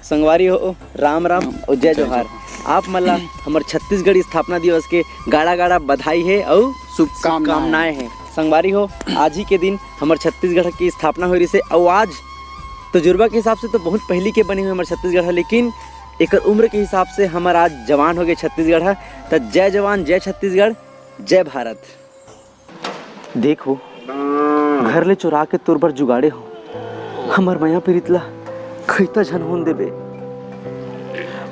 संगवारी हो राम राम और जय जोहार। आप मल्ला हमार छत्तीसगढ़ स्थापना दिवस के गाड़ा गाड़ा बधाई है और शुभकामनाएं हैं। संगवारी हो आज ही के दिन हमार छत्तीसगढ़ की स्थापना हो रही से और आज तजुर्बा के हिसाब से तो बहुत पहली के बनी हुई हमारे छत्तीसगढ़ है, लेकिन एक उम्र के हिसाब से हमारा आज जवान हो गए छत्तीसगढ़ है। तो जय जवान जय छत्तीसगढ़ जय भारत। देखो घर ले चुरा के तोर पर जुगाड़े हो हमार मैया प्रीतला खैता झन होन देबे।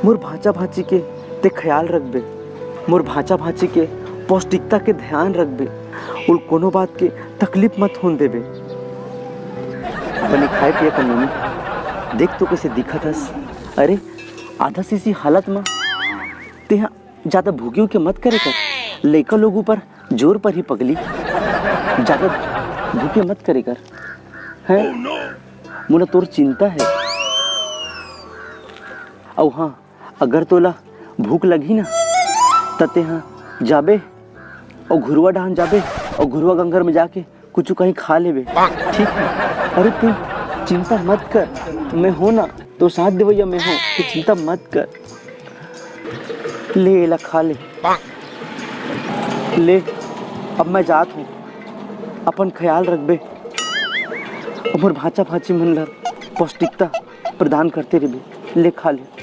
मोर भाचा भाची के ते ख्याल रखबे, मोर भाचा भाची के पौष्टिकता के ध्यान रखबे और कोनो बात के तकलीफ मत होन देबे। बने खाए पिए का मम्मी देख तो कैसे दिखत हस। अरे आधा सी हालत में ते ज्यादा भूखियों के मत करे कर। लड़का लोगों पर जोर पर ही पगली ज्यादा भूखे मत करे कर है। मुझे तोर चिंता है। और हाँ अगर तोला भूख लगी ना तते हाँ जाबे और घुरवा डाहन जाबे और घुरवा गंगर में जाके कुछ कहीं खा लेबे, ठीक है। अरे तू चिंता मत कर, मैं हो ना तो साथ देवैया मैं हूँ, तू चिंता मत कर। ले ला खा ले ले। अब मैं जात हूँ, अपन ख्याल रखबे और भाचा भाची मन ला पौष्टिकता प्रदान करते रहे। ले खा ले।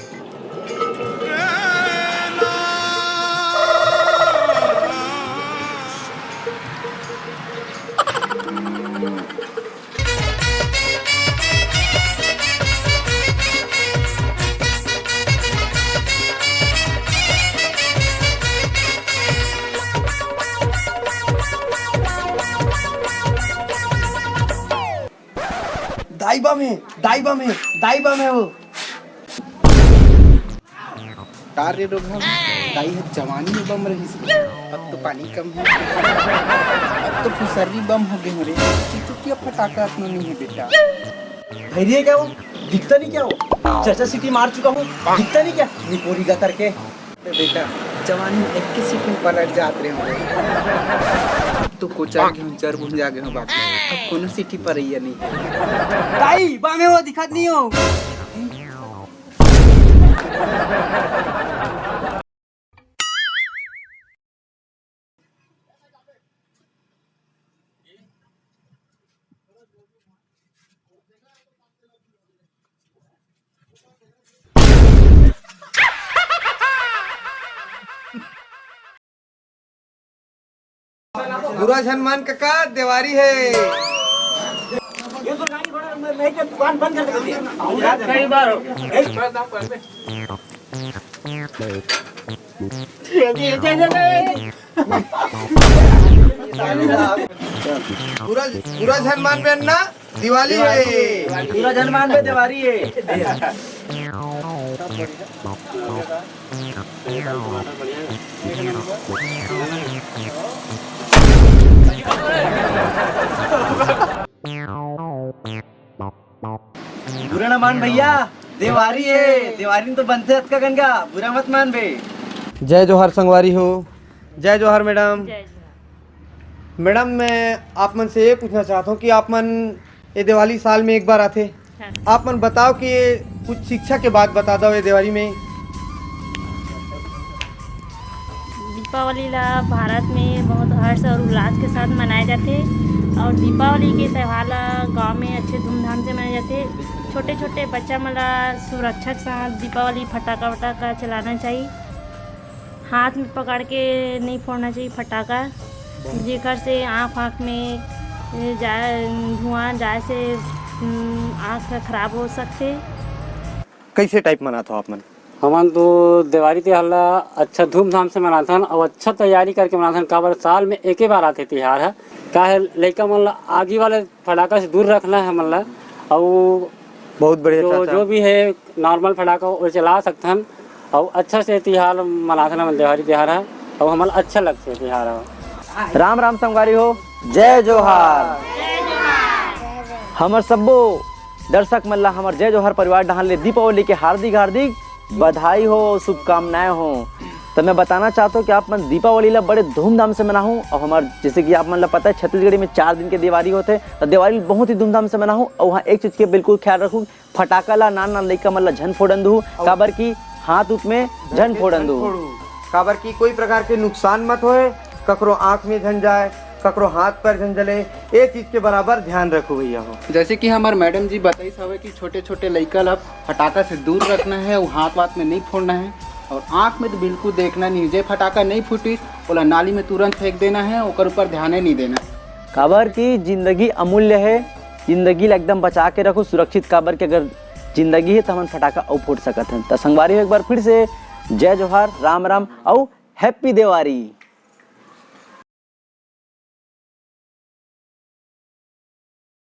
दाई बम है वो कार्य रोग है। दाई है जवानी में बम रही सी, अब तो पानी कम है, अब तो फुसर्री बम हो गए रे। चुटिया फटाका अपना नहीं है बेटा। धैर्य क्या वो दिखता नहीं क्या वो चर्चा सिटी मार चुका हूँ दिखता नहीं क्या निकोरी गा करके। बेटा जवानी में 21 सीट में पलट जाते रहे होंगे। अब तो कोचार के हम चर भूल जागे हो बाप। अब कोनो सिटी पर रही नहीं। दाई बामे वो दिखत नहीं हो। गुरु हनुमान काका देवारी है। दुकान बंद कर दे। गुरु हनुमान पे अन्ना दिवाली है। गुरु हनुमान पे दिवाली है। बुरा ना मान भैया, देवारी है। देवारी तो बनते हत्का गंगा, बुरा मत मान बे। जय जोहार संगवारी हो। जय जोहार मैडम। मैडम मैं आप मन से ये पूछना चाहता हूँ कि आप मन ये दिवाली साल में एक बार आते। आप मन बताओ कि ये कुछ शिक्षा के बाद बता दो ये दिवाली में। दीपावली ला भारत में बहुत हर्ष और उल्लास के साथ मनाए जाते और दीपावली के त्यौहार ला गाँव में अच्छे धूमधाम से मनाए जाते। छोटे छोटे बच्चा मला सुरक्षा के साथ दीपावली फटाका वटाका चलाना चाहिए। हाथ में पकड़ के नहीं फोड़ना चाहिए फटाका, जेकर से आँख में जाए धुआं जाए से आँख खराब हो सकते। कैसे टाइप मनाते हो आप मन? हमन तो दिवाली त्योहार अच्छा धूमधाम से मनाथन और अच्छा तैयारी करके मनाथन। काबर साल में एक ही बार आते त्यौहार है। क्या है लड़का मन आगे वाले फटाका से दूर रखना है मन ला। और बहुत बढ़िया जो भी है नॉर्मल फटाका वो चला सकते हैं और अच्छा से त्यौहार मनाथन। मन दिवाली त्यौहार है और हमारा अच्छा लगता है त्यौहार है। राम राम संगवारी हो। जय जोहार। हमर सबो दर्शक मल्ला हमार जय जोहार परिवार डहान ले दीपावली के हार्दिक हार्दिक बधाई हो, शुभकामनाएं हो। तो मैं बताना चाहता हूँ कि आप मन दीपावली ला बड़े धूमधाम से मनाऊँ। और हमारे जैसे कि आप मन ला पता है छत्तीसगढ़ में 4 दिन के दिवाली होते हैं, तो दिवाली बहुत ही धूमधाम से मनाऊँ। और वहाँ एक चीज़ के बिल्कुल ख्याल रखूँ, फटाका ला नान नान लइका मन ला झन फोड़न दू, काबर की हाथ उत में झन फोड़न दू, काबर की कोई प्रकार के नुकसान मत होए, ककरो आँख में झन जाए, ककरो हाथ पर झन जले, ये चीज के बराबर ध्यान रखो भैया हो। जैसे कि हमारे मैडम जी बताई हवे कि छोटे छोटे लइका ला फटाका से दूर रखना है, वो हाथ वाथ में नहीं फोड़ना है, और आँख में तो बिल्कुल देखना नहीं। जे फटाका नहीं फूटी बोला नाली में तुरंत फेंक देना है, ओकर ऊपर ध्यान ही नहीं देना। काबर की जिंदगी अमूल्य है, जिंदगी ला एकदम बचा के रखो सुरक्षित। काबर के अगर जिंदगी है तो हम फटाका और फोड़ सकते हैं। तो संगवारी एक बार फिर से जय जोहार, राम राम और हैप्पी दिवाली।